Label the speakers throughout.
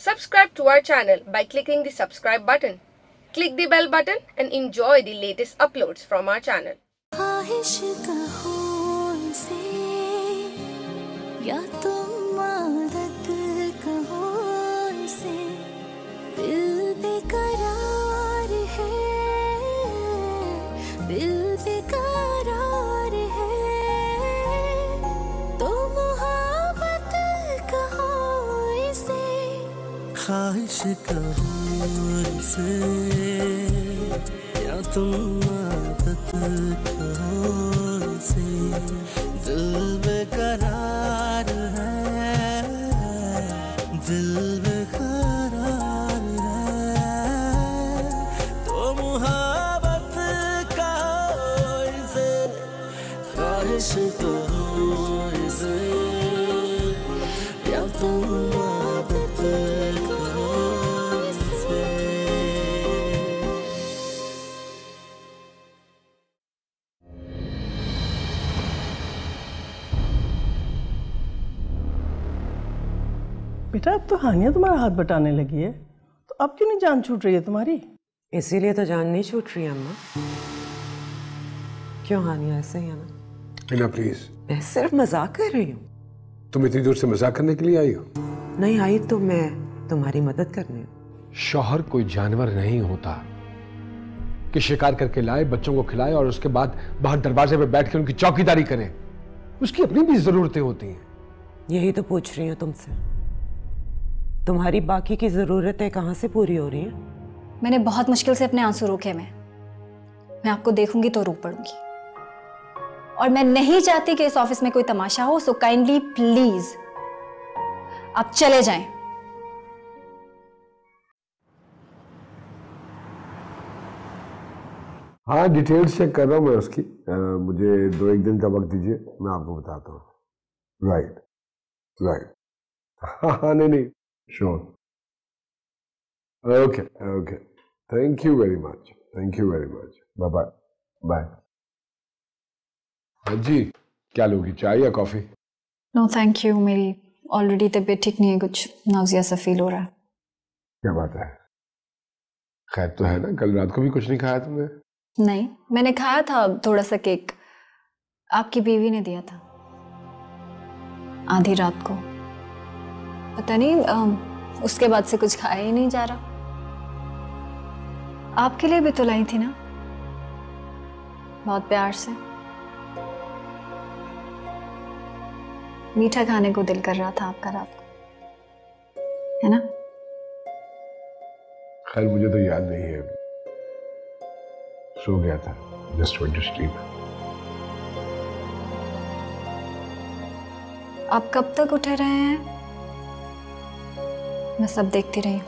Speaker 1: Subscribe to our channel by clicking the subscribe button. Click the bell button and enjoy the latest uploads from our channel.
Speaker 2: ख्वाहिश कहो इसे या तुम आदत कहो इसे, दिल बेकरार है, दिल बेकरार है, तो मोहब्बत कहो इसे, ख्वाहिश कहो इसे या तुम आदत कहो इसे, दिल बेकरार है, दिल बेकरार है, तो मोहब्बत कहो इसे, ख्वाहिश कहो इसे या तुम आदत कहो इसे।
Speaker 3: बेटा अब तो हानिया तुम्हारा हाथ बटाने लगी है, तो अब क्यों नहीं जान छूट रही है तुम्हारी?
Speaker 4: इसीलिए तो जान नहीं छूट रही अम्मा। क्यों हानिया, ऐसे ही है ना?
Speaker 5: हिना प्लीज,
Speaker 4: मैं सिर्फ मजाक कर रही हूँ।
Speaker 5: तुम इतनी दूर से मजाक करने के लिए आई हो?
Speaker 4: नहीं आई तो मैं तुम्हारी मदद करने।
Speaker 5: शौहर कोई जानवर नहीं होता कि शिकार करके लाए, बच्चों को खिलाए और उसके बाद बाहर दरवाजे पे बैठ के उनकी चौकीदारी करें। उसकी अपनी भी जरूरतें होती हैं।
Speaker 4: यही तो पूछ रही हूँ तुमसे, तुम्हारी बाकी की जरूरतें कहाँ से पूरी हो रही हैं?
Speaker 6: मैंने बहुत मुश्किल से अपने आंसू रोके। मैं आपको देखूंगी तो रो पड़ूंगी, और मैं नहीं चाहती कि इस ऑफिस में कोई तमाशा हो। सो काइंडली प्लीज आप चले जाएं।
Speaker 5: हाँ, डिटेल्स चेक कर रहा हूँ मैं उसकी। मुझे 2-1 दिन का वक्त दीजिए, मैं आपको बताता हूँ। राइट राइट, हाँ नहीं sure. Okay okay, thank you very much, thank you very much, bye bye bye. हाँ जी, क्या लोगी, चाय या कॉफी?
Speaker 6: नो थैंक यू, मेरी ऑलरेडी तबीयत ठीक नहीं है, कुछ नाउजिया सा फील हो रहा है।
Speaker 5: क्या बात है, खैर तो है ना? कल रात को भी कुछ नहीं खाया तुमने?
Speaker 6: नहीं, मैंने खाया था थोड़ा सा केक, आपकी बीवी ने दिया था आधी रात को। पता नहीं उसके बाद से कुछ खाया ही नहीं जा रहा। आपके लिए भी तो लाई थी ना, बहुत प्यार से। मीठा खाने को दिल कर रहा था आपका रात को, है ना?
Speaker 5: खैर मुझे तो याद नहीं है, सो गया था, जस्ट वेंट टू स्लीप।
Speaker 6: आप कब तक उठे रहे हैं? मैं सब देखती रही।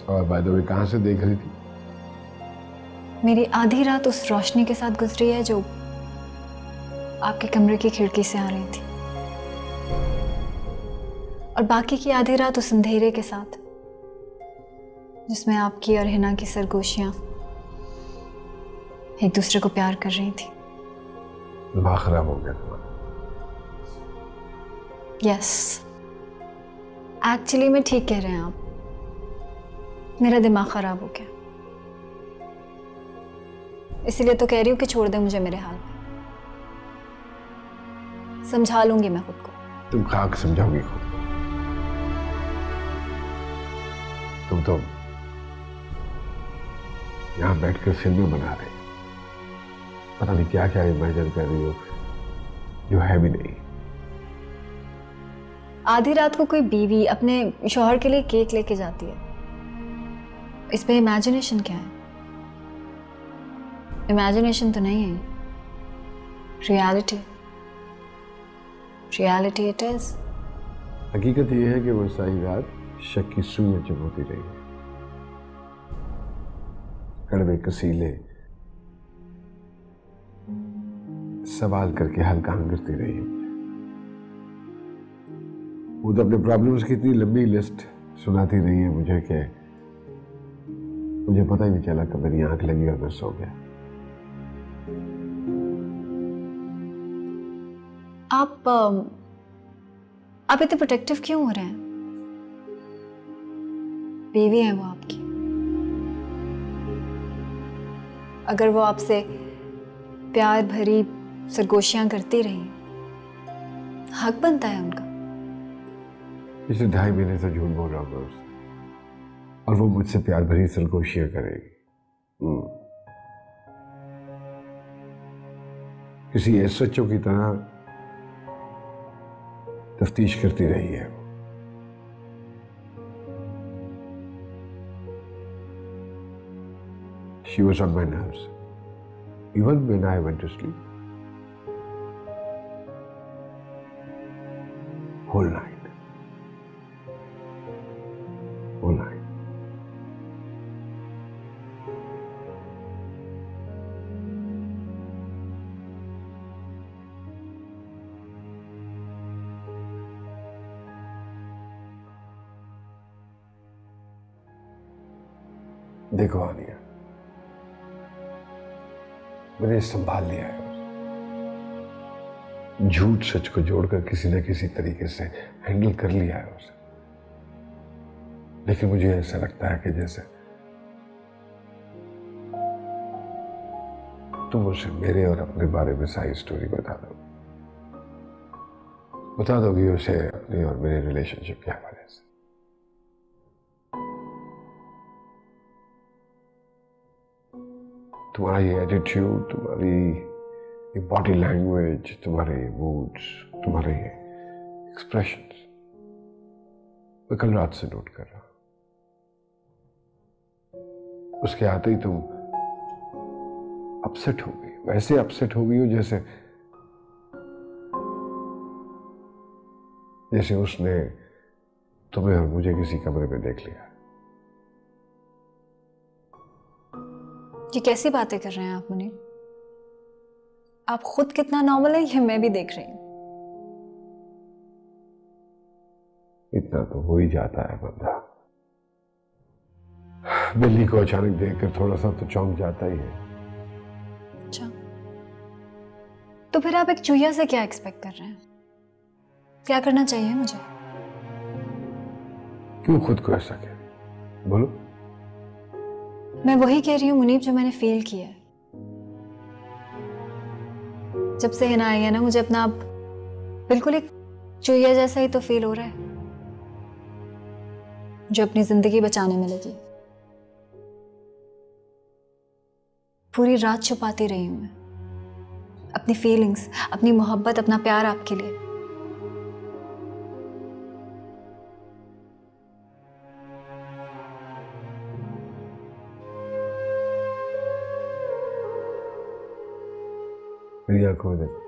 Speaker 5: और बाय द वे कहां से देख रही थी?
Speaker 6: मेरी आधी रात उस रोशनी के साथ गुजरी है जो आपके कमरे की खिड़की से आ रही थी, और बाकी की आधी रात उस अंधेरे के साथ जिसमें आपकी और हिना की सरगोशियां एक दूसरे को प्यार कर रही थी।
Speaker 5: दिमाग खराब हो गया तुम्हारा?
Speaker 6: यस, एक्चुअली में ठीक कह रहे हैं आप, मेरा दिमाग खराब हो गया। इसीलिए तो कह रही हूँ कि छोड़ दे मुझे मेरे हाल में, समझा लूंगी मैं खुद को।
Speaker 5: तुम खाक समझाओगी खुद? तुम तो यहां बैठकर फिल्में बना रहे, पता नहीं क्या क्या इमेजिन कर रही हो जो है भी नहीं।
Speaker 6: आधी रात को कोई बीवी अपने शौहर के लिए केक लेके जाती है, इसमें इमेजिनेशन क्या है? इमेजिनेशन तो नहीं है, रियलिटी, रियलिटी इट इज।
Speaker 5: हकीकत यह है कि वो सारी रात शक की सुइयां चुभोती रही, कड़वे कसीले सवाल करके हल्का करती रही। वो तो अपने प्रॉब्लम्स की इतनी लंबी लिस्ट सुनाती रही है मुझे कि मुझे पता ही नहीं चला कब मेरी आंख लगी और मैं सो गया।
Speaker 6: आप आप इतने प्रोटेक्टिव क्यों हो रहे हैं? बीवी है वो आपकी। अगर वो आपसे प्यार भरी सरगोशियां करती रही, हक बनता है उनका।
Speaker 5: पिछले 2.5 महीने से झूठ बोल रहा हूँ मैं उससे, और वो मुझसे प्यार भरी सरगोशियां करेगी। किसी एसएचओ की तरह तफ्तीश करती रही है। She was on my nerves, even when I went to sleep. Whole night. Whole night. देखो आनिया, मैंने संभाल लिया है। झूठ सच को जोड़कर किसी न किसी तरीके से हैंडल कर लिया है उसे। लेकिन मुझे ऐसा लगता है कि जैसे तुम उसे मेरे और अपने बारे में सारी स्टोरी बता दोगी उसे अपने और मेरे रिलेशनशिप के हवाले से। तुम्हारा ये एटीट्यूड, तुम्हारी बॉडी लैंग्वेज, तुम्हारे मूड्स, तुम्हारे एक्सप्रेशंस, मैं कल रात से नोट कर रहा हूं। उसके आते ही तुम अपसेट हो गई, वैसे अपसेट हो गई हो जैसे उसने तुम्हें और मुझे किसी कमरे में देख लिया।
Speaker 6: ये कैसी बातें कर रहे हैं आप मुनीर? आप खुद कितना नॉर्मल है ये मैं भी देख रही हूं।
Speaker 5: इतना तो हो ही जाता है बंदा। बिल्ली को अचानक देखकर थोड़ा सा तो चौंक जाता ही है।
Speaker 6: अच्छा, तो फिर आप एक चूहिया से क्या एक्सपेक्ट कर रहे हैं? क्या करना चाहिए मुझे?
Speaker 5: क्यों खुद को ऐसा कह रही? बोलो।
Speaker 6: मैं वही कह रही हूँ मुनीब जो मैंने फेल किया है। जब से हिना आई है ना, मुझे अपना आप बिल्कुल एक चूहिया जैसा ही तो फील हो रहा है, जो अपनी जिंदगी बचाने में लगी। पूरी रात छुपाती रही हूं मैं अपनी फीलिंग्स, अपनी मोहब्बत, अपना प्यार आपके लिए।
Speaker 5: मेरी आंखों में देखो,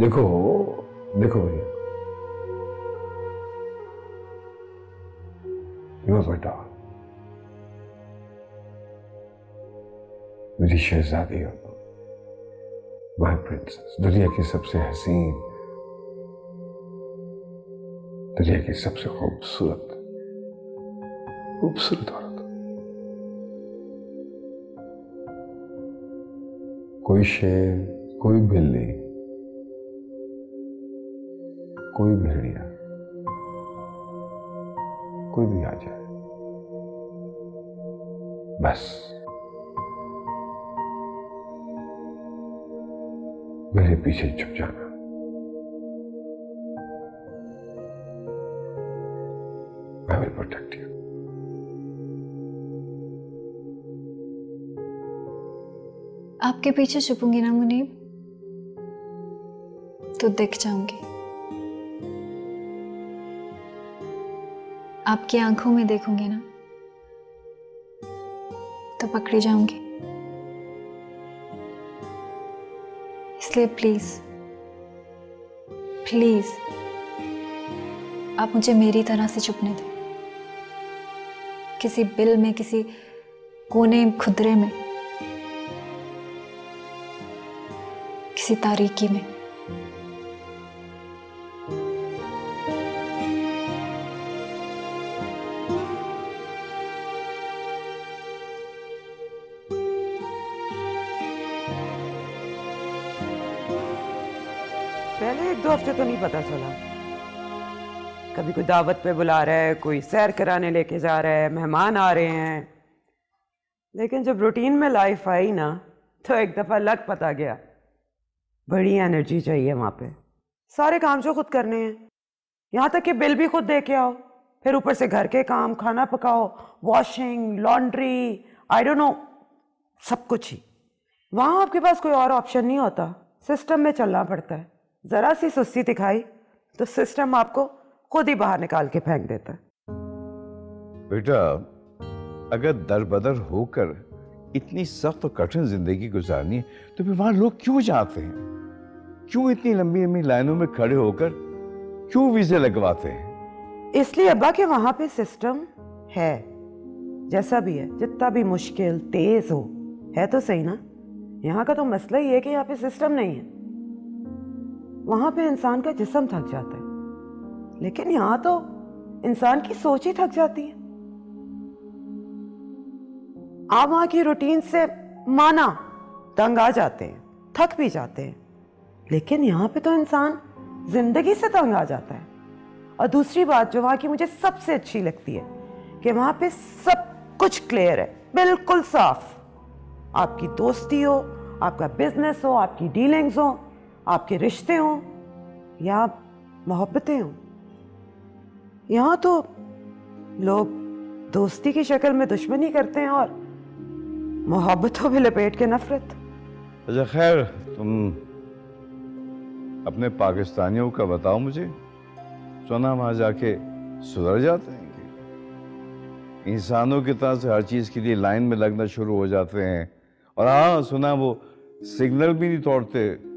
Speaker 5: देखो देखो भैया, यू आर माय डॉल, मेरी शहजादी हो, माय प्रिंसेस, दुनिया की सबसे हसीन, दुनिया की सबसे खूबसूरत औरत। कोई शेर, कोई बिल्ली, कोई भेड़िया, कोई भी आ जाए, बस मेरे पीछे छुप जाना। I will protect you.
Speaker 6: आपके पीछे छुपूंगी ना मुनीब, तो दिख जाऊंगी। आपकी आंखों में देखूंगी ना, तो पकड़ी जाऊंगी। इसलिए प्लीज प्लीज आप मुझे मेरी तरह से छुपने दें, किसी बिल में, किसी कोने खुदरे में, किसी तारीकी में।
Speaker 4: पहले 1-2 हफ्ते तो नहीं पता चला। कभी कोई दावत पे बुला रहा है, कोई सैर कराने लेके जा रहा है, मेहमान आ रहे हैं, लेकिन जब रूटीन में लाइफ आई ना तो एक दफा लग पता गया बड़ी एनर्जी चाहिए वहां पे। सारे काम जो खुद करने हैं, यहाँ तक कि बिल भी खुद दे के आओ, फिर ऊपर से घर के काम, खाना पकाओ, washing, laundry, I don't know, सब कुछ ही। वहाँ आपके पास कोई और ऑप्शन नहीं होता, सिस्टम में चलना पड़ता है। ज़रा सी सुस्ती दिखाई तो सिस्टम आपको खुद ही बाहर निकाल के फेंक देता है।
Speaker 7: बेटा, अगर दरबदर होकर इतनी सख्त और कठिन जिंदगी गुजारनी है तो फिर वहाँ लोग क्यों जाते हैं? क्यों इतनी लंबी लंबी लाइनों में खड़े होकर क्यों वीज़े लगवाते हैं?
Speaker 4: इसलिए अब्बा कि वहाँ पे सिस्टम है, जैसा भी है, जितना भी मुश्किल तेज हो, है तो सही ना। यहाँ का तो मसला ही है कि यहाँ पे सिस्टम नहीं है। वहाँ पे इंसान का जिस्म थक जाता है, लेकिन यहाँ तो इंसान की सोच ही थक जाती है। आप वहाँ की रूटीन से माना तंग आ जाते हैं, थक भी जाते हैं, लेकिन यहाँ पे तो इंसान जिंदगी से तंग आ जाता है। और दूसरी बात जो वहाँ की मुझे सबसे अच्छी लगती है कि वहाँ पे सब कुछ क्लियर है, बिल्कुल साफ। आपकी दोस्ती हो, आपका बिजनेस हो, आपकी डीलिंग्स हो, आपके रिश्ते हो या मोहब्बतें हो, यहाँ तो लोग दोस्ती की शक्ल में दुश्मनी करते हैं और मोहब्बतों में लपेट के नफरत।
Speaker 7: अच्छा खैर, तुम अपने पाकिस्तानियों का बताओ मुझे। सुना वहाँ जाके सुधर जाते हैं कि इंसानों की तरह से हर चीज़ के लिए लाइन में लगना शुरू हो जाते हैं। और हाँ, सुना वो सिग्नल भी नहीं तोड़ते,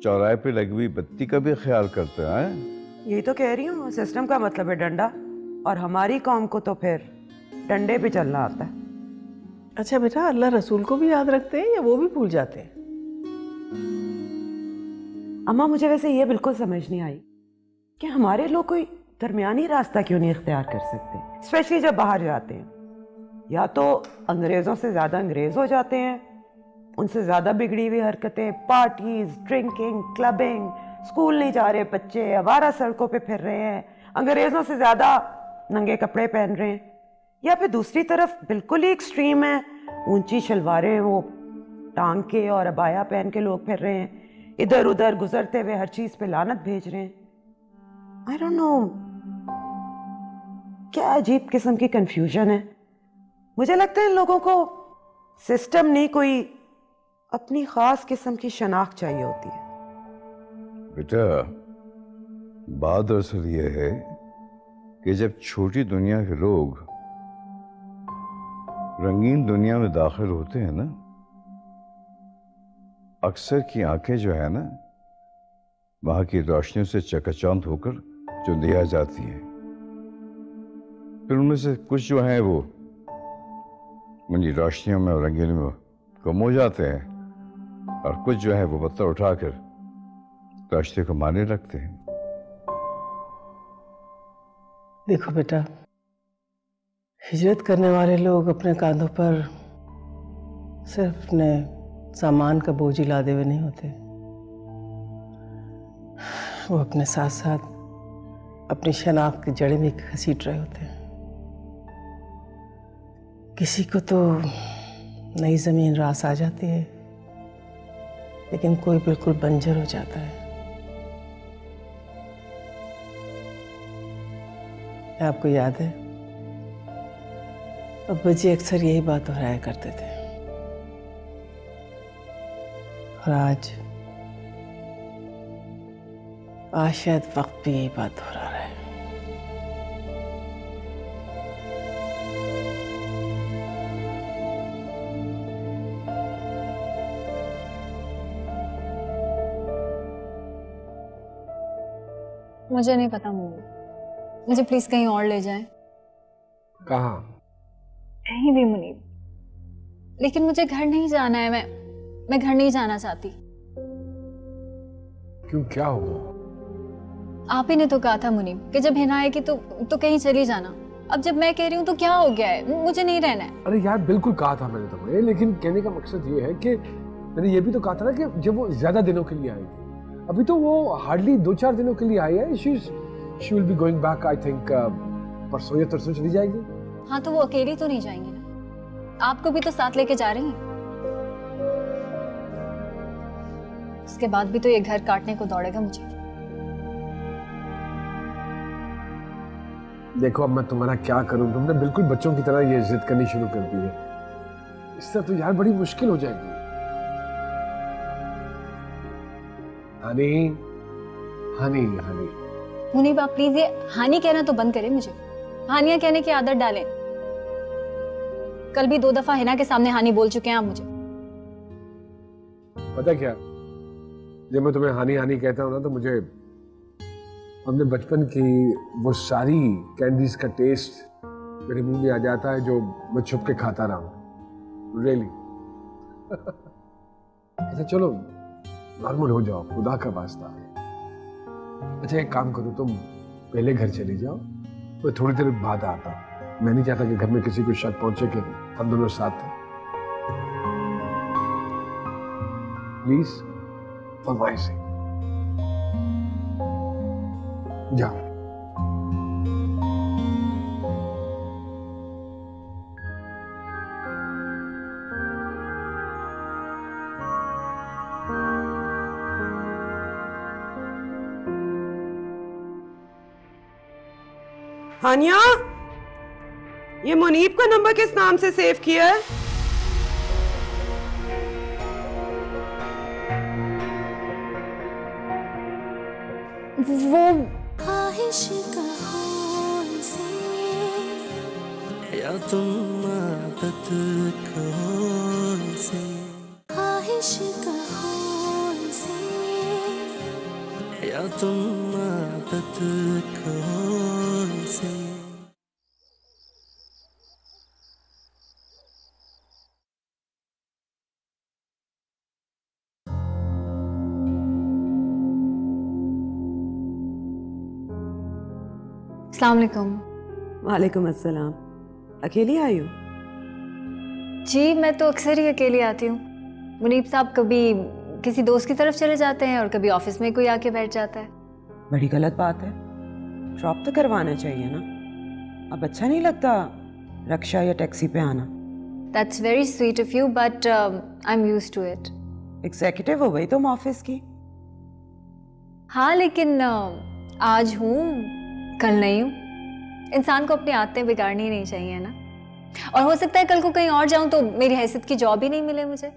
Speaker 7: चौराहे पे लगी हुई बत्ती का भी ख्याल करते हैं।
Speaker 4: यही तो कह रही हूँ, सिस्टम का मतलब है डंडा, और हमारी कौम को तो फिर डंडे पे चलना आता है।
Speaker 3: अच्छा बेटा, अल्लाह रसूल को भी याद रखते हैं या वो भी भूल जाते हैं?
Speaker 4: अम्मा, मुझे वैसे ये बिल्कुल समझ नहीं आई कि हमारे लोग कोई दरमियानी रास्ता क्यों नहीं इख्तियार कर सकते, स्पेशली जब बाहर जाते हैं। या तो अंग्रेज़ों से ज़्यादा अंग्रेज़ हो जाते हैं, उनसे ज़्यादा बिगड़ी हुई हरकतें, पार्टीज, ड्रिंकिंग, क्लबिंग, स्कूल नहीं जा रहे बच्चे, आवारा सड़कों पे फिर रहे हैं, अंग्रेज़ों से ज़्यादा नंगे कपड़े पहन रहे हैं। या फिर दूसरी तरफ बिल्कुल ही एक्सट्रीम है, ऊंची शलवारें वो टांग के और अबाया पहन के लोग फिर रहे हैं, इधर उधर गुजरते हुए हर चीज़ पे लानत भेज रहे हैं। आई डोंट नो, क्या अजीब किस्म की कंफ्यूजन है। मुझे लगता है इन लोगों को सिस्टम नहीं, कोई अपनी खास किस्म की शनाख्त चाहिए होती है।
Speaker 7: बेटा, बात दरअसल ये है कि जब छोटी दुनिया के लोग रंगीन दुनिया में दाखिल होते हैं ना, अक्सर की आंखें जो है ना, वहां की रोशनियों से चकाचौंध होकर जो दिया जाती हैं, फिर उनमें से कुछ जो है वो उनकी रोशनियों में और रंगीन में गुम हो जाते हैं, और कुछ जो है वो पत्थर उठाकर रास्ते को मारने लगते हैं।
Speaker 3: देखो बेटा, हिजरत करने वाले लोग अपने कांधों पर सिर्फ अपने सामान का बोझ ही लादे हुए नहीं होते, वो अपने साथ साथ अपनी शनाख्त की जड़ें भी घसीट रहे होते हैं। किसी को तो नई जमीन रास आ जाती है, लेकिन कोई बिल्कुल बंजर हो जाता है। आपको याद है, अब्बा जी अक्सर यही बात दोहराया करते थे, और आज शायद वक्त भी यही बात दोहरा रहा है।
Speaker 6: मुझे नहीं पता मम्मी, मुझे प्लीज कहीं और ले जाएं।
Speaker 5: कहाँ?
Speaker 6: कहीं भी मुनीब, लेकिन मुझे घर नहीं जाना है। मैं घर नहीं जाना चाहती।
Speaker 5: क्यों, क्या हुआ?
Speaker 6: आप ही ने तो कहा था मुनीब कि जब हिना आएगी तो कहीं चली जाना। अब जब मैं कह रही हूँ तो क्या हो गया है? मुझे नहीं रहना है।
Speaker 5: अरे यार, बिल्कुल कहा था मैंने तुम्हें, लेकिन कहने का मकसद ये है कि मैंने ये भी तो कहा था ना कि जब वो ज्यादा दिनों के लिए आएगी अभी तो वो हार्डली 2-4 दिनों के लिए आई है। She will be going back I think परसों या तरसों चली जाएगी।
Speaker 6: हाँ तो वो अकेली तो नहीं जाएंगी ना, आपको भी तो साथ लेके जा रही हैं। उसके बाद भी तो ये घर काटने को दौड़ेगा मुझे।
Speaker 5: देखो अब मैं तुम्हारा क्या करूं, तुमने बिल्कुल बच्चों की तरह ये जिद करनी शुरू कर दी है। इससे तो यार बड़ी मुश्किल हो जाएगी। हनी हनी हनी
Speaker 6: मुनीब आप प्लीज ये हानि कहना तो बंद करें, मुझे हानिया कहने की आदत डालें। कल भी 2 दफा हिना के सामने हानि बोल चुके हैं आप मुझे।
Speaker 5: पता क्या, जब मैं तुम्हें हानी हानी कहता हूँ ना तो मुझे अपने बचपन की वो सारी कैंडीज का टेस्ट मेरे मुंह में आ जाता है जो मैं छुप के खाता रहा हूँ। रियली अच्छा चलो नॉर्मल हो जाओ, खुदा का वास्ता है। अच्छा एक काम करो, तुम पहले घर चली जाओ, मैं थोड़ी देर बाद आता हूँ। मैं नहीं चाहता कि घर में किसी को शक पहुंचे कि हम दोनों साथ हैं। प्लीज फॉर माय सेक जाओ।
Speaker 4: हानिया, ये मुनीब का नंबर किस नाम से सेव किया है?
Speaker 6: वो
Speaker 2: ख्वाहिश कहो इसे या तुम आदत कहो इसे, ख्वाहिश कहो इसे या तुम आदत कहो इसे।
Speaker 6: अस्सलाम वालेकुम।
Speaker 4: वालेकुम अस्सलाम। अकेली आई हो?
Speaker 6: जी मैं तो अक्सर ही अकेली आती हूँ। मुनीब साहब कभी किसी दोस्त की तरफ चले जाते हैं और कभी ऑफिस में कोई आके बैठ जाता है।
Speaker 4: बड़ी गलत बात है, ड्रॉप तो करवाना चाहिए ना। अब अच्छा नहीं लगता रक्षा या टैक्सी पे आना।
Speaker 6: That's very sweet of you, but I'm used to it.
Speaker 4: Executive हो गई तुम ऑफिस की।
Speaker 6: हाँ लेकिन आज हूँ कल नहीं हूँ। इंसान को अपनी आदतें बिगाड़नी नहीं चाहिए ना। और हो सकता है कल को कहीं और जाऊं तो मेरी हैसियत की जॉब ही नहीं मिले मुझे।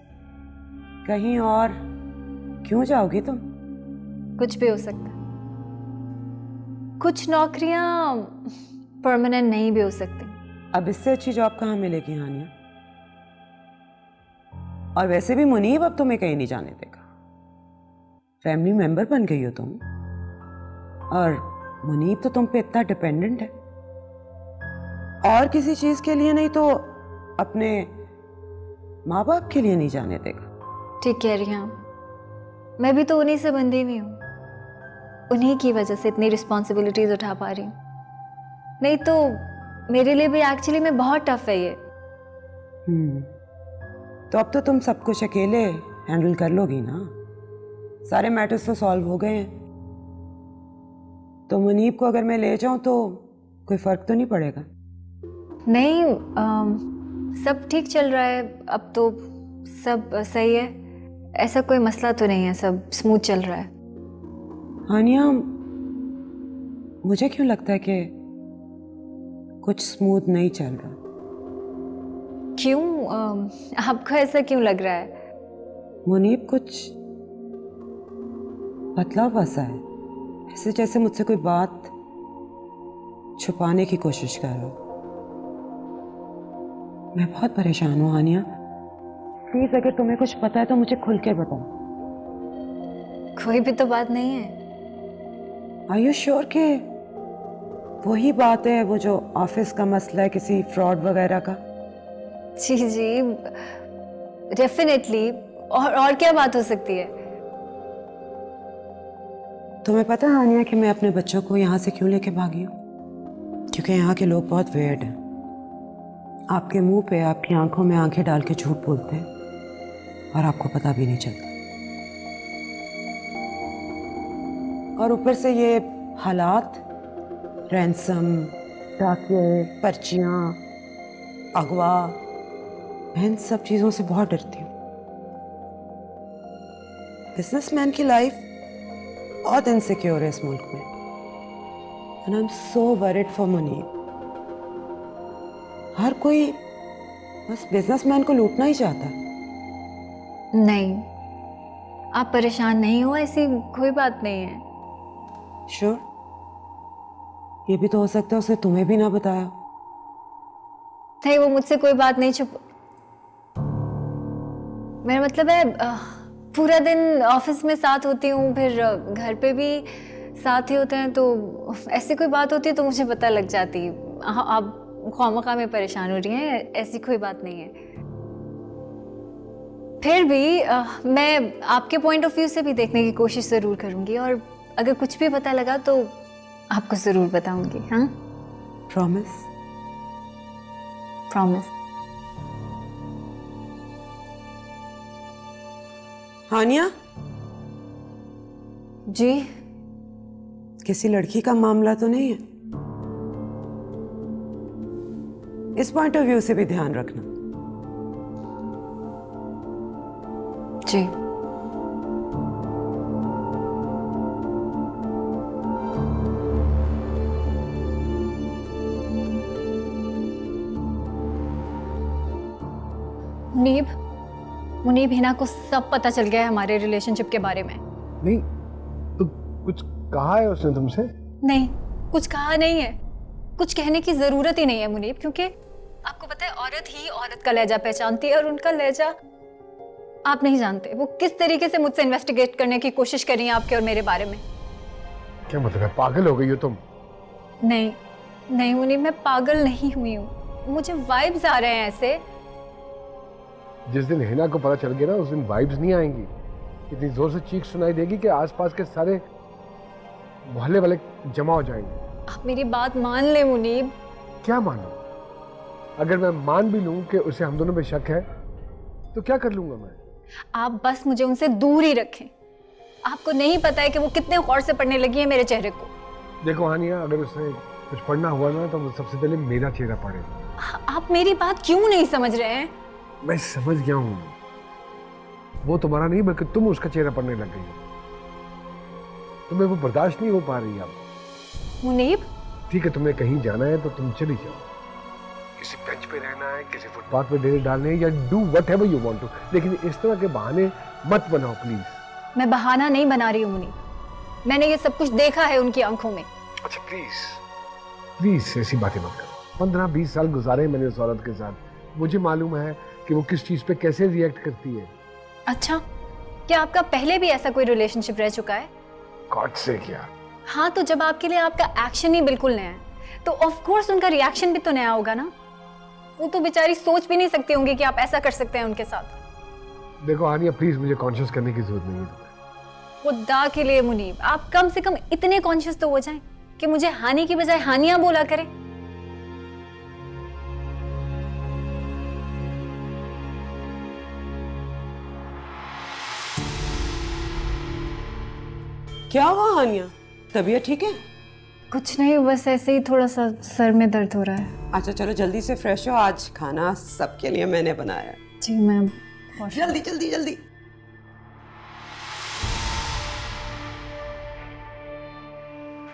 Speaker 4: कहीं और क्यों जाओगी तुम?
Speaker 6: कुछ भी हो सकता है। कुछ नौकरियां परमानेंट नहीं भी हो सकती।
Speaker 4: अब इससे अच्छी जॉब कहाँ मिलेगी हानिया? और वैसे भी मुनीब अब तुम्हें कहीं नहीं जाने देगा। फैमिली मेंबर बन गई हो तुम, और मुनीब तो तुम पे इतना डिपेंडेंट है। और किसी चीज के लिए नहीं तो अपने माँ बाप के लिए नहीं जाने देगा।
Speaker 6: ठीक कह रही हैं आप। मैं भी तो उन्हीं से बंधी हुई हूँ, उन्हीं की वजह से इतनी रिस्पॉन्सिबिलिटीज उठा पा रही हूँ। नहीं तो मेरे लिए भी एक्चुअली में बहुत टफ है ये।
Speaker 4: तो अब तो तुम सब कुछ अकेले हैंडल कर लोगी ना। सारे मैटर्स तो सॉल्व हो गए हैं। तो मुनीब को अगर मैं ले जाऊं तो कोई फर्क तो नहीं पड़ेगा?
Speaker 6: नहीं सब ठीक चल रहा है अब तो, सब सही है। ऐसा कोई मसला तो नहीं है, सब स्मूथ चल रहा है।
Speaker 4: हानिया, मुझे क्यों लगता है कि कुछ स्मूथ नहीं चल रहा?
Speaker 6: क्यों? आपको ऐसा क्यों लग रहा है?
Speaker 4: मुनीब कुछ पतला फंसा है, ऐसे जैसे मुझसे कोई बात छुपाने की कोशिश कर रहा हो। मैं बहुत परेशान हूँ हानिया, प्लीज अगर तुम्हें कुछ पता है तो मुझे खुल के बताओ।
Speaker 6: कोई भी तो बात नहीं है।
Speaker 4: आर यू श्योर कि वही बात है, वो जो ऑफिस का मसला है किसी फ्रॉड वगैरह का?
Speaker 6: जी जी डेफिनेटली। और क्या बात हो सकती है?
Speaker 4: तुम्हें पता है हानिया कि मैं अपने बच्चों को यहाँ से क्यों लेके भागी हूँ? क्योंकि यहाँ के लोग बहुत वेयर्ड हैं। आपके मुंह पे, आपकी आंखों में आंखें डाल के झूठ बोलते हैं और आपको पता भी नहीं चलता। और ऊपर से ये हालात, रैंसम, डाके, पर्चियां, अगवा, मैं इन सब चीजों से बहुत डरती हूँ। बिजनेसमैन की लाइफ बहुत इनसिक्योर है इस मुल्क में, and I am so worried for Munib. हर कोई बस बिजनेसमैन को लूटना ही चाहता।
Speaker 6: नहीं, आप परेशान नहीं हो, ऐसी कोई बात नहीं है।
Speaker 4: श्योर? ये भी तो हो सकता है उसने तुम्हें भी ना बताया।
Speaker 6: नहीं, वो मुझसे कोई बात नहीं छुप, मेरा मतलब है पूरा दिन ऑफिस में साथ होती हूँ, फिर घर पे भी साथ ही होते हैं, तो ऐसी कोई बात होती है तो मुझे पता लग जाती। आप खामखा में परेशान हो रही हैं, ऐसी कोई बात नहीं है। फिर भी मैं आपके पॉइंट ऑफ व्यू से भी देखने की कोशिश ज़रूर करूँगी, और अगर कुछ भी पता लगा तो आपको ज़रूर बताऊँगी। हाँ,
Speaker 4: प्रॉमिस?
Speaker 6: प्रॉमिस।
Speaker 4: हानिया
Speaker 6: जी?
Speaker 4: किसी लड़की का मामला तो नहीं है? इस पॉइंट ऑफ व्यू से भी ध्यान रखना।
Speaker 6: जी। मुनीब, हिना को सब पता चल गया है हमारे रिलेशनशिप के बारे में।
Speaker 5: नहीं तो कुछ कहा है उसने तुमसे?
Speaker 6: नहीं, कुछ कहा नहीं है, कुछ कहने की जरूरत ही नहीं है मुनीब, क्योंकि आपको पता है औरत ही औरत का लहजा पहचानती है, और उनका लहजा आप नहीं जानते। वो किस तरीके से मुझसे इन्वेस्टिगेट करने की कोशिश कर रही हैं आपके और मेरे बारे में।
Speaker 5: क्या मतलब है, पागल हो गई हो तुम?
Speaker 6: नहीं नहीं मुनीब, मैं पागल नहीं हुई हूँ, मुझे वाइब्स आ रहे हैं ऐसे।
Speaker 5: जिस दिन हिना को पता चल गया ना, उस दिन वाइब्स नहीं आएंगी। इतनी जोर से चीख सुनाई देगी कि आसपास के सारे मोहल्ले वाले जमा हो जाएंगे।
Speaker 6: आप मेरी बात मान ले मुनीब।
Speaker 5: क्या मानो? अगर मैं मान भी लूं कि उसे हम दोनों पे शक है तो क्या कर लूंगा मैं?
Speaker 6: आप बस मुझे उनसे दूर ही रखें। आपको नहीं पता है कि वो कितने गौर से पढ़ने लगी है मेरे चेहरे को।
Speaker 5: देखो हानिया, अगर उसने कुछ पढ़ना हुआ ना तो सबसे पहले मेरा चेहरा पढ़ेगा।
Speaker 6: आप मेरी बात क्यों नहीं समझ रहे हैं?
Speaker 5: मैं समझ गया हूँ, वो तुम्हारा नहीं बल्कि तुम उसका चेहरा पढ़ने लग गई हो। तुम्हें वो बर्दाश्त नहीं हो पा रही अब।
Speaker 6: मुनीब,
Speaker 5: ठीक है, तुम्हें कहीं जाना है तो तुम चली जाओ। किसी बेंच पे रहना है, किसी फुटपाथ पे डेरे डालने हैं, या do whatever you want to, लेकिन इस तरह के बहाने मत बनाओ प्लीज।
Speaker 6: मैं बहाना नहीं बना रही हूँ मुनीब, मैंने ये सब कुछ देखा है उनकी आंखों में।
Speaker 5: अच्छा प्लीज प्लीज ऐसी बातें मत करो। 15-20 साल गुजारे मैंने उस औरत के साथ, मुझे मालूम है कि वो किस चीज पे कैसे रिएक्ट करती है।
Speaker 6: अच्छा, क्या आपका पहले भी ऐसा कोई रिलेशनशिप रह चुका है?
Speaker 5: गॉड से क्या?
Speaker 6: हाँ, तो जब आपके लिए आपका एक्शन ही बिल्कुल नया है तो ऑफ कोर्स उनका रिएक्शन भी तो नया होगा ना। वो तो बेचारी सोच भी नहीं सकती होंगी कि आप ऐसा कर सकते हैं उनके साथ।
Speaker 5: देखो हानिया, प्लीज मुझे कॉन्शियस करने की जरूरत नहीं है तुम्हें।
Speaker 6: खुदा के लिए मुनीब, आप कम से कम इतने कॉन्शियस तो हो जाएं कि मुझे हानि की बजाय हानिया बोला करें।
Speaker 4: क्या हुआ हानिया, तबीयत ठीक है?
Speaker 6: कुछ नहीं, बस ऐसे ही थोड़ा सा सर में दर्द हो रहा है।
Speaker 4: अच्छा चलो जल्दी से फ्रेश हो, आज खाना सबके लिए मैंने बनाया।
Speaker 6: जी मैम।
Speaker 4: जल्दी जल्दी जल्दी।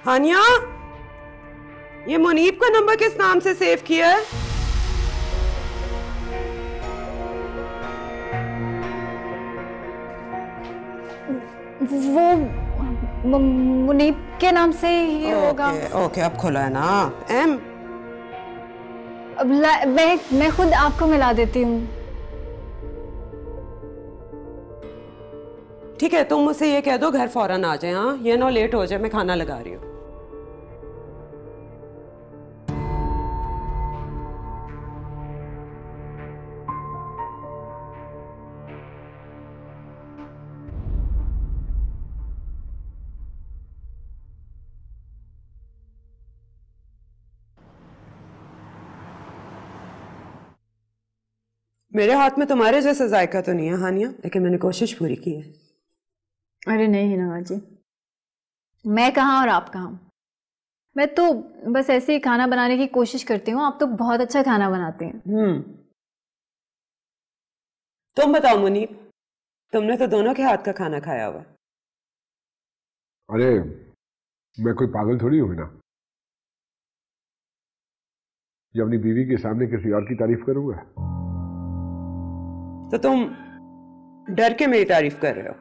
Speaker 4: हानिया, ये मुनीब का नंबर किस नाम से सेव किया है?
Speaker 6: वो मुनीब के नाम से ही होगा।
Speaker 4: ओके, अब खुला है ना एम।
Speaker 6: अब मैं खुद आपको मिला देती हूँ।
Speaker 4: ठीक है, तुम मुझसे ये कह दो घर फौरन आ जाए। हाँ, ये ना लेट हो जाए, मैं खाना लगा रही हूँ। मेरे हाथ में तुम्हारे जैसा जायका तो नहीं है हानिया, लेकिन मैंने कोशिश पूरी की है।
Speaker 6: अरे नहीं हिना जी, मैं कहाँ और आप कहाँ? मैं तो बस ऐसे ही खाना बनाने की कोशिश करती हूँ। आप तो बहुत अच्छा खाना बनाते हैं।
Speaker 4: तुम बताओ मुनीब, तुमने तो दोनों के हाथ का खाना खाया हुआ।
Speaker 5: अरे मैं कोई पागल थोड़ी हूँ ना, जो अपनी बीवी के सामने किसी और की तारीफ करूंगा।
Speaker 4: तो तुम डर के मेरी तारीफ कर रहे हो?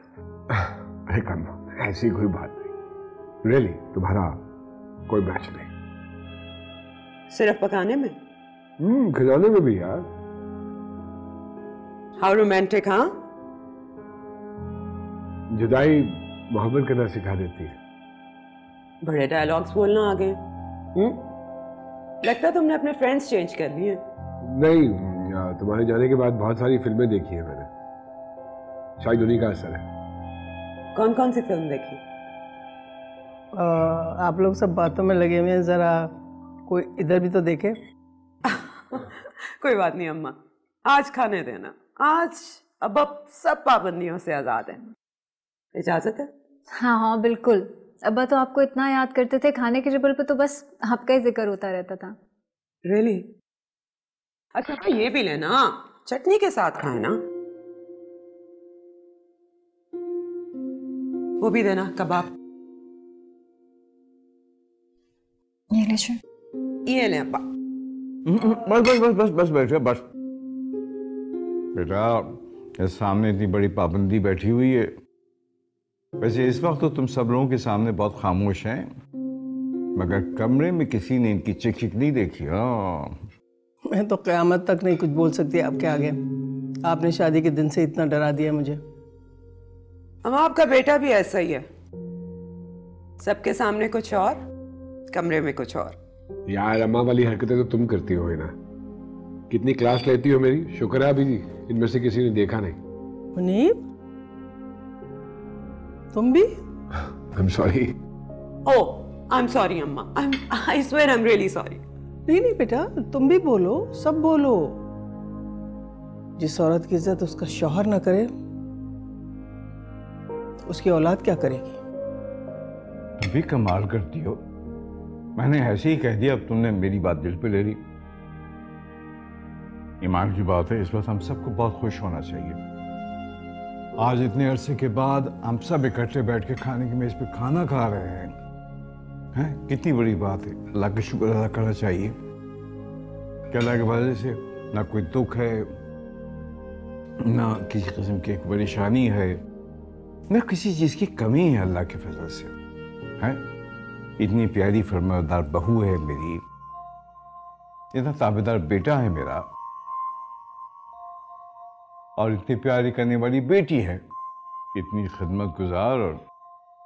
Speaker 5: अरे कम, ऐसी कोई बात नहीं। रियली तुम्हारा कोई मैच नहीं।
Speaker 4: सिर्फ पकाने में?
Speaker 5: खिलाने में भी यार।
Speaker 4: How romantic. हाँ,
Speaker 5: जुदाई मोहब्बत करना सिखा देती है।
Speaker 4: बड़े डायलॉग्स बोलना आ गए। लगता है तुमने अपने फ्रेंड्स चेंज कर लिए।
Speaker 5: नहीं, तुम्हारे जाने के बाद बहुत सारी फिल्में देखी है मैंने, शायद उन्हीं का असर है।
Speaker 4: कौन कौन सी फिल्म देखी?
Speaker 3: आप लोग सब बातों में लगे हुए हैं, जरा कोई इधर भी तो देखे।
Speaker 4: कोई बात नहीं अम्मा, आज खाने देना। आज अब सब पाबंदियों से आजाद है। इजाजत है?
Speaker 6: हाँ हाँ बिल्कुल। अब्बा तो आपको इतना याद करते थे, खाने के टेबल पे तो बस आपका ही जिक्र होता रहता था।
Speaker 4: रियली? अच्छा तो ये भी लेना, चटनी के साथ खाए ना। वो भी देना, कबाब।
Speaker 6: ये ले शो।
Speaker 4: ये ले अब्बा।
Speaker 7: बस बस बस बस बस बैठे बस। बेटा, इस सामने इतनी बड़ी पाबंदी बैठी हुई है। वैसे इस वक्त तो तुम सब लोगों के सामने बहुत खामोश हैं, मगर कमरे में किसी ने इनकी चिक चिक नहीं देखी।
Speaker 3: मैं तो क़यामत तक नहीं कुछ बोल सकती आपके आगे। आपने शादी के दिन से इतना डरा दिया मुझे।
Speaker 4: अम्मा आपका बेटा भी ऐसा ही है, सबके सामने कुछ और, कमरे में कुछ और।
Speaker 5: यार अम्मा वाली हरकतें तो तुम करती हो ना। कितनी क्लास लेती हो मेरी, शुक्र है अभी इनमें से किसी ने देखा नहीं।
Speaker 3: मुनीब, तुम भी?
Speaker 5: I'm sorry।
Speaker 4: Oh, I'm sorry अम्मा। I swear I'm really sorry।
Speaker 3: नहीं नहीं बेटा, तुम भी बोलो, सब बोलो। जिस औरत की इज्जत उसका शौहर ना करे, उसकी औलाद क्या करेगी?
Speaker 7: तुम भी कमाल करती हो। मैंने ऐसे ही कह दिया, अब तुमने मेरी बात दिल पे ले ली। ईमान की बात है, इस वक्त हम सबको बहुत खुश होना चाहिए। आज इतने अरसे के बाद हम सब इकट्ठे बैठ के खाने की मेज पे खाना खा रहे हैं। कितनी बड़ी बात है। अल्लाह का शुक्र अदा करना चाहिए कि अल्लाह की वजह से ना कोई दुख है, ना किसी किस्म की एक परेशानी है, ना किसी चीज़ की कमी है। अल्लाह के फजल से है। इतनी प्यारी फरमादार बहू है मेरी, इतना ताबेदार बेटा है मेरा, और इतनी प्यारी करने वाली बेटी है, इतनी खिदमत गुजार और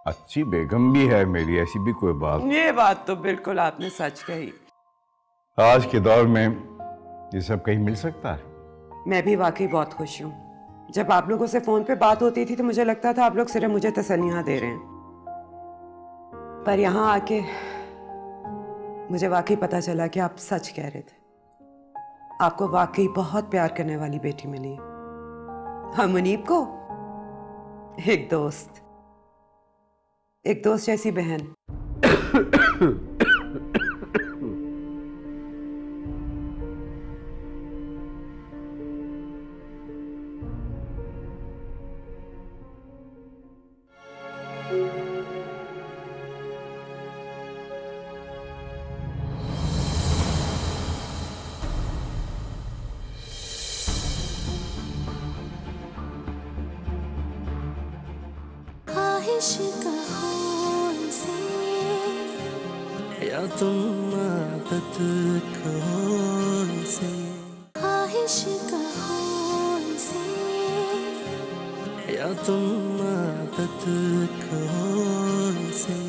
Speaker 7: अच्छी बेगम भी है मेरी। ऐसी भी कोई बात?
Speaker 4: ये बात तो बिल्कुल आपने सच कही।
Speaker 7: आज के दौर में ये सब कहीं मिल सकता है?
Speaker 4: मैं भी वाकई बहुत खुश हूँ। जब आप लोगों से फोन पे बात होती थी तो मुझे लगता था आप लोग सिर्फ मुझे तसल्लियां दे रहे हैं, पर यहाँ आके मुझे वाकई पता चला कि आप सच कह रहे थे। आपको वाकई बहुत प्यार करने वाली बेटी मिली है। हाँ, मुनीब को एक दोस्त जैसी बहन।
Speaker 2: ख्वाहिश कहो इसे या तुम आदत कहो इसे, ख्वाहिश कहो इसे या तुम आदत कहो इसे।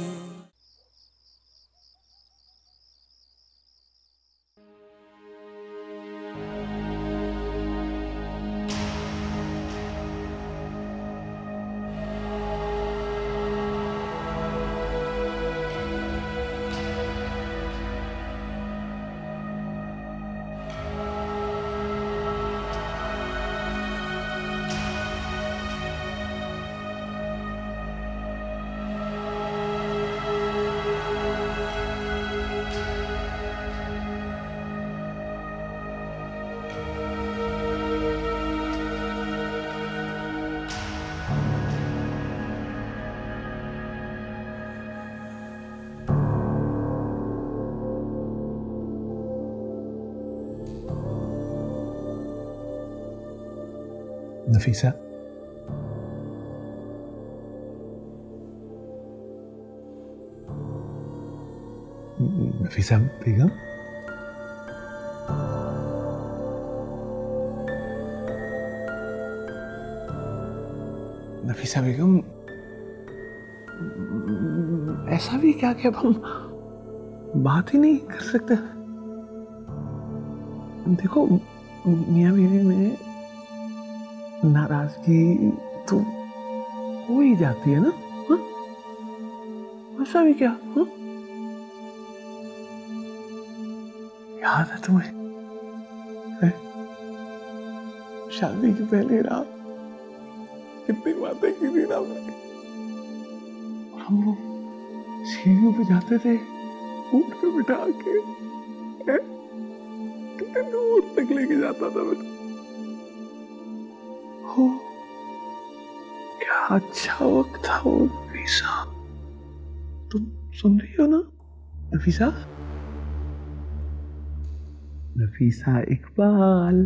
Speaker 5: नफीसा, नफीसा बेगम, नफीसा बेगम, ऐसा भी क्या कि अब हम बात ही नहीं कर सकते? देखो, मियां बीवी में नाराजगी तो हो ही जाती है ना? हा? ऐसा भी क्या? हा? याद है तुम्हें है? शादी की पहली रात कितनी बातें की थी ना हमने। हम वो सीढ़ियों पे जाते थे, ऊंट पे बिठा के, है? कितने दूर तक लेके जाता था मैं। हो, क्या अच्छा वक्त था वो नफीसा। तुम सुन रही हो ना नफीसा? नफीसा इकबाल।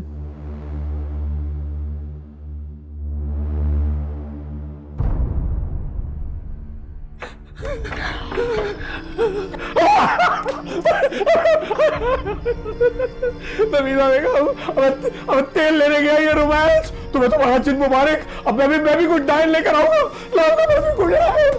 Speaker 5: नफीसा बेगम, अब तेल लेने गया ये रोमांस। तुम्हें तो बड़ा चिन मुबारक। अब मैं भी कुछ डाइन लेकर आऊंगा। लाऊंगा मैं भी कुछ डाइन।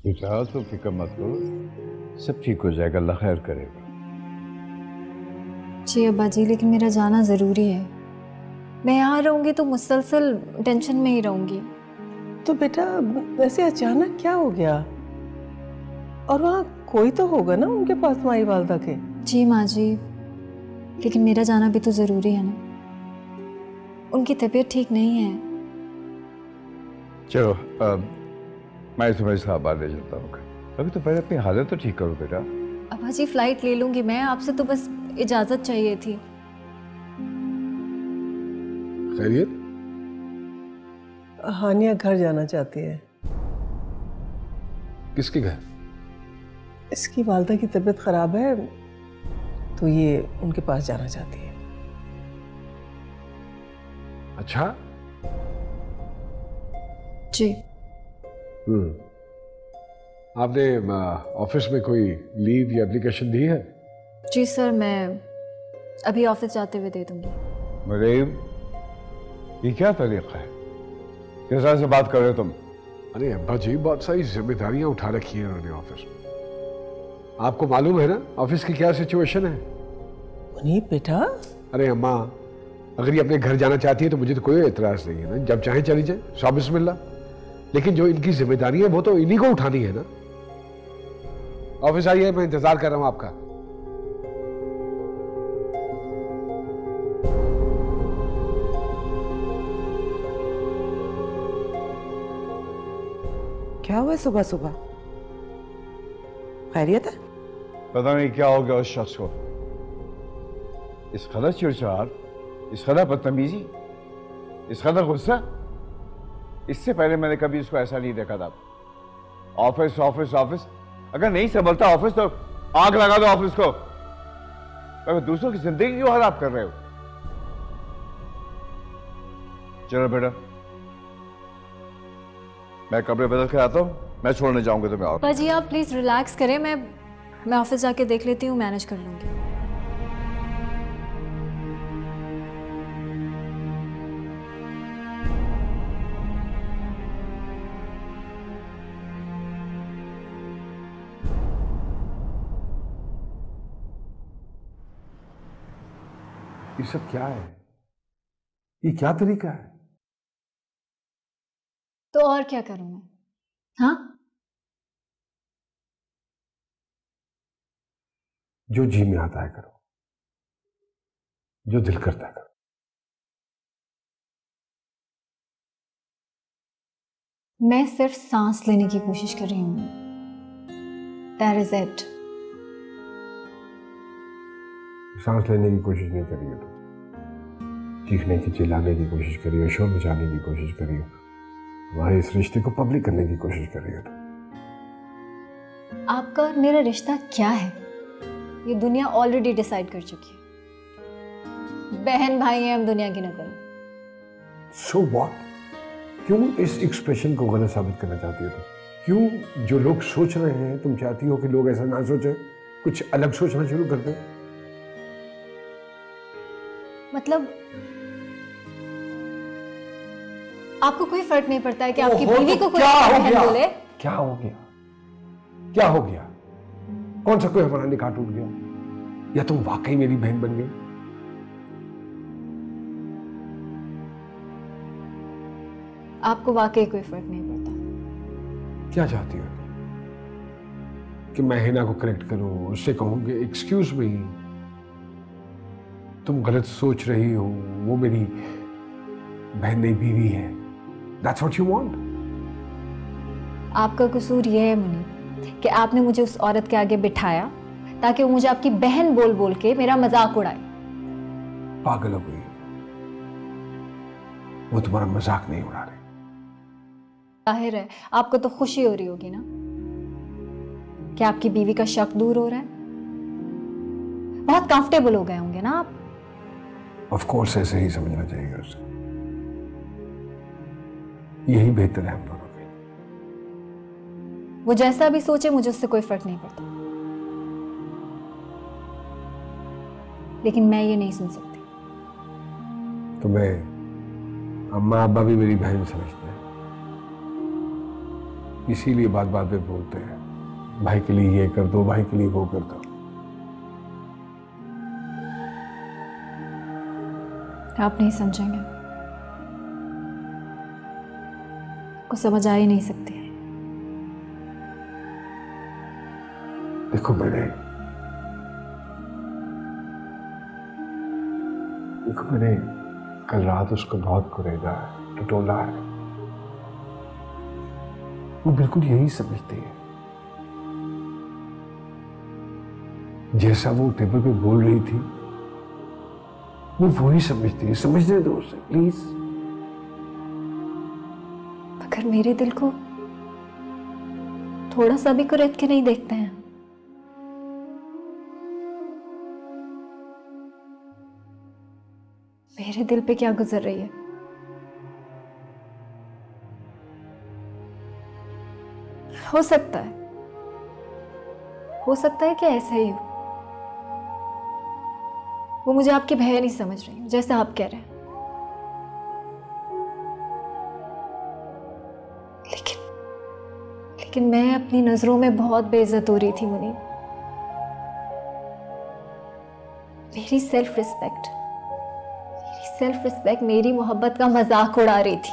Speaker 7: बेटा तो फिक्र मत करो, सब ठीक हो जाएगा, अल्लाह खैर करेगा।
Speaker 6: जी अब्बा जी, लेकिन मेरा जाना ज़रूरी है। मैं यहाँ रहूँगी तो मुसलसल टेंशन में ही रहूँगी।
Speaker 3: तो बेटा वैसे अचानक क्या हो गया? और वहाँ कोई तो होगा ना उनके पास, माई वालदा के?
Speaker 6: जी माँ जी, लेकिन मेरा जाना भी तो ज़रूरी है ना। उनकी तबीयत ठीक नहीं है।
Speaker 7: चलो मैं तुम्हें इस्लामाबाद ले जाता हूँ। अभी तो पहले अपनी हालत तो ठीक करो बेटा।
Speaker 6: अब्बा जी फ्लाइट ले लूँगी मैं, आपसे तो बस इजाज़त चाहिए थी।
Speaker 5: खैरियत?
Speaker 3: हानिया घर जाना चाहती है।
Speaker 5: किसके घर?
Speaker 3: इसकी वालदा की तबीयत खराब है तो ये उनके पास जाना चाहती है।
Speaker 5: अच्छा।
Speaker 6: जी।
Speaker 5: आपने ऑफिस में कोई लीव या एप्लीकेशन दी है?
Speaker 6: जी सर, मैं अभी ऑफिस जाते हुए दे दूंगी।
Speaker 7: मरीम, ये क्या तरीका है? किस तरह से बात कर रहे हो तुम?
Speaker 5: अरे अब्बा जी, बहुत सारी जिम्मेदारियां उठा रखी हैं उन्होंने ऑफिस में। आपको मालूम है ना ऑफिस की क्या सिचुएशन है?
Speaker 3: मुनीब बेटा।
Speaker 5: अरे अम्मा, अगर ये अपने घर जाना चाहती है तो मुझे तो कोई एतराज नहीं है ना, जब चाहे चली जाए, सौ बिस्मिल्लाह। लेकिन जो इनकी जिम्मेदारी है वो तो इन्हीं को उठानी है ना। ऑफिस आइए, मैं इंतजार कर रहा हूं आपका।
Speaker 4: क्या हुआ सुबह सुबह? खैरियत है?
Speaker 7: पता नहीं क्या हो गया उस शख्स को। इस कदर चिड़चिड़ाहट, इस कदर बदतमीजी, इस कदर गुस्सा, इससे पहले मैंने कभी इसको ऐसा नहीं देखा था। ऑफिस ऑफिस ऑफिस, अगर नहीं संभलता ऑफिस तो आग लगा दो ऑफिस को। अगर दूसरों की जिंदगी क्यों खराब कर रहे हो? चलो बेटा, मैं कपड़े बदल के आता हूँ, मैं छोड़ने जाऊंगा तुम्हें।
Speaker 6: अब्बा जी आप प्लीज रिलैक्स करें, मैं ऑफिस जाके देख लेती हूँ, मैनेज कर लूंगी।
Speaker 5: ये सब क्या है? ये क्या तरीका है?
Speaker 6: तो और क्या करूं मैं? हाँ,
Speaker 5: जो जी में आता है करो। जो दिल करता है कर।
Speaker 6: मैं सिर्फ सांस लेने की कोशिश कर रही हूँ। That is it.
Speaker 5: सांस लेने की कोशिश नहीं करी हो, चीखने की, चिल्लाने की कोशिश करी हो, शोर मचाने की कोशिश करी हो, हमारे इस रिश्ते को पब्लिक करने की कोशिश करी हो।
Speaker 6: आपका और मेरा रिश्ता क्या है ये दुनिया ऑलरेडी डिसाइड कर चुकी है। बहन भाई हैं हम दुनिया की नजर में।
Speaker 5: So what? क्यों इस एक्सप्रेशन को गलत साबित करना चाहती हो तुम? क्यों जो लोग सोच रहे हैं तुम चाहती हो कि लोग ऐसा ना सोचे, कुछ अलग सोचना शुरू कर दें?
Speaker 6: मतलब आपको कोई फर्क नहीं पड़ता है कि आपकी
Speaker 5: ओहो,
Speaker 6: बीवी
Speaker 5: तो
Speaker 6: को कोई
Speaker 5: क्या हो
Speaker 6: बहन
Speaker 5: गया?
Speaker 6: बोले?
Speaker 5: क्या हो गया? क्या हो गया? कौन सा कोई हमारा निकाह टूट गया? या तुम वाकई मेरी बहन बन गई?
Speaker 6: आपको वाकई कोई फर्क नहीं पड़ता।
Speaker 5: क्या चाहती हो कि मैं हिना को करेक्ट करूं, उससे कहूं कि एक्सक्यूज मी, तुम गलत सोच रही हो, वो मेरी बहन नहीं बीवी है। That's what you want?
Speaker 6: आपका कसूर यह है मुनीब कि आपने मुझे उस औरत के आगे बिठाया ताकि वो मुझे आपकी बहन बोल बोल के मेरा मजाक उड़ाए।
Speaker 5: पागल हो गई, वो तुम्हारा मजाक नहीं उड़ा रहे।
Speaker 6: जाहिर है आपको तो खुशी हो रही होगी ना कि आपकी बीवी का शक दूर हो रहा है। बहुत कंफर्टेबल हो गए होंगे ना आप।
Speaker 5: ऑफ कोर्स ऐसे ही समझना चाहिए उसे, यही बेहतर है हम दोनों के लिए।
Speaker 6: वो जैसा भी सोचे मुझे उससे कोई फर्क नहीं पड़ता, लेकिन मैं ये नहीं सुन सकती।
Speaker 5: तुम्हें अम्मा अब्बा भी मेरी बहन समझते हैं, इसीलिए बात बात पे बोलते हैं भाई के लिए ये कर दो, भाई के लिए वो कर दो।
Speaker 6: आप नहीं समझेंगे, को समझ आ ही नहीं सकती।
Speaker 5: देखो मैंने कल रात उसको बहुत कुरेदा है, टटोला है। वो बिल्कुल यही समझती है, जैसा वो टेबल पे बोल रही थी वो वही समझती है। समझने दो उसे प्लीज।
Speaker 6: मगर मेरे दिल को थोड़ा सा भी कुरेद के नहीं देखते हैं। मेरे दिल पे क्या गुजर रही है? हो सकता है कि ऐसा ही हो। वो मुझे आपकी बहन ही समझ रही हूं, जैसा आप कह रहे हैं। लेकिन मैं अपनी नजरों में बहुत बेइज्जत हो रही थी मुनीब। मेरी सेल्फ रिस्पेक्ट मेरी मोहब्बत का मजाक उड़ा रही थी।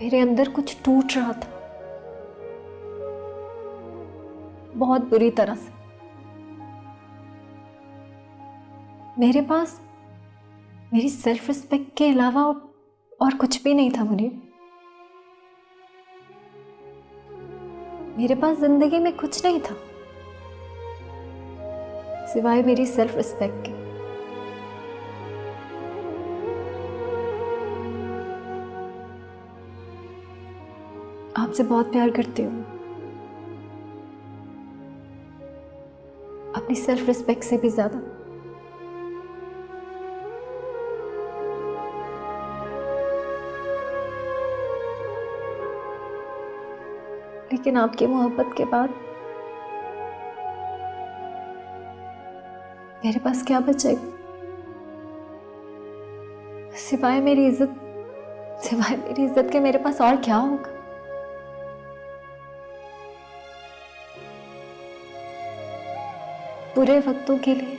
Speaker 6: मेरे अंदर कुछ टूट रहा था, बहुत बुरी तरह से। मेरे पास मेरी सेल्फ रिस्पेक्ट के अलावा और कुछ भी नहीं था मुनीब। मेरे पास जिंदगी में कुछ नहीं था सिवाय मेरी सेल्फ रिस्पेक्ट के। आपसे बहुत प्यार करती हूँ, अपनी सेल्फ रिस्पेक्ट से भी ज्यादा। लेकिन आपकी मोहब्बत के बाद मेरे पास क्या बचेगा सिवाय मेरी इज्जत के? मेरे पास और क्या होगा? बुरे वक्तों के लिए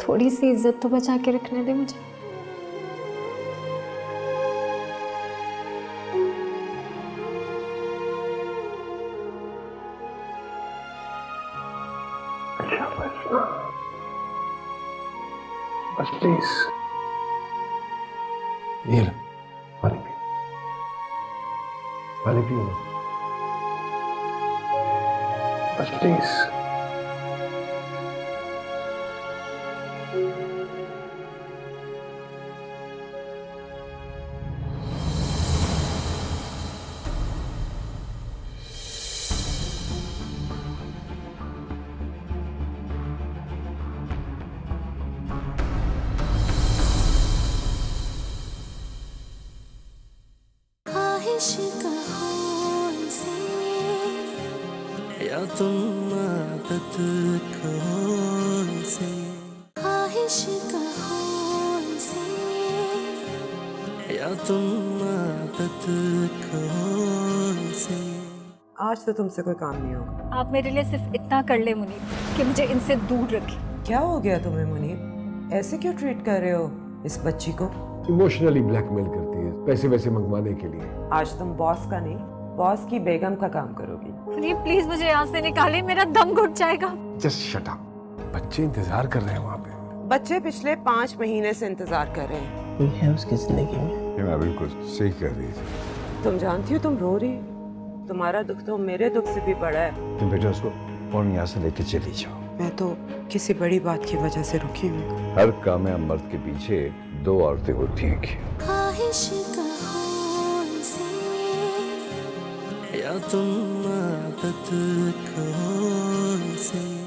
Speaker 6: थोड़ी सी इज्जत तो बचा के रखने दे मुझे।
Speaker 5: समझना, बस प्लीज। ये लो, पानी पियो, पानी पियो ना, बस प्लीज।
Speaker 2: या तुम आदत कौन से, ख्वाहिश कौन से, या तुम आदत कौन से।
Speaker 4: आज तो तुमसे कोई काम नहीं होगा।
Speaker 6: आप मेरे लिए सिर्फ इतना कर ले मुनीब कि मुझे इनसे दूर रखें।
Speaker 4: क्या हो गया तुम्हें मुनीब? ऐसे क्यों ट्रीट कर रहे हो इस बच्ची को?
Speaker 5: इमोशनली ब्लैकमेल करती है पैसे वैसे मंगवाने के लिए।
Speaker 4: आज तुम बॉस का नहीं, बॉस की बेगम का काम करोगी।
Speaker 6: मुनीब प्लीज मुझे यहाँ से निकाले, मेरा दम घुट जाएगा।
Speaker 5: जस्ट शट अप, बच्चे इंतजार कर रहे हैं वहाँ पे।
Speaker 4: बच्चे पिछले 5 महीने से इंतजार कर रहे हैं।
Speaker 3: कोई है उसकी जिंदगी में?
Speaker 7: ये मैं बिल्कुल सही कर रही थी।
Speaker 4: तुम जानती हो तुम रो रही, तुम्हारा दुख तो मेरे दुख से भी बड़ा है।
Speaker 7: तुम बेटा उसको फोन यहाँ से लेके चली जाओ।
Speaker 4: मैं तो किसी बड़ी बात की वजह से रुकी हूँ।
Speaker 7: हर कामयाब मर्द के पीछे 2 औरतें होती हैं।
Speaker 2: ख्वाहिश कौन से, या तुम आदत कौन से।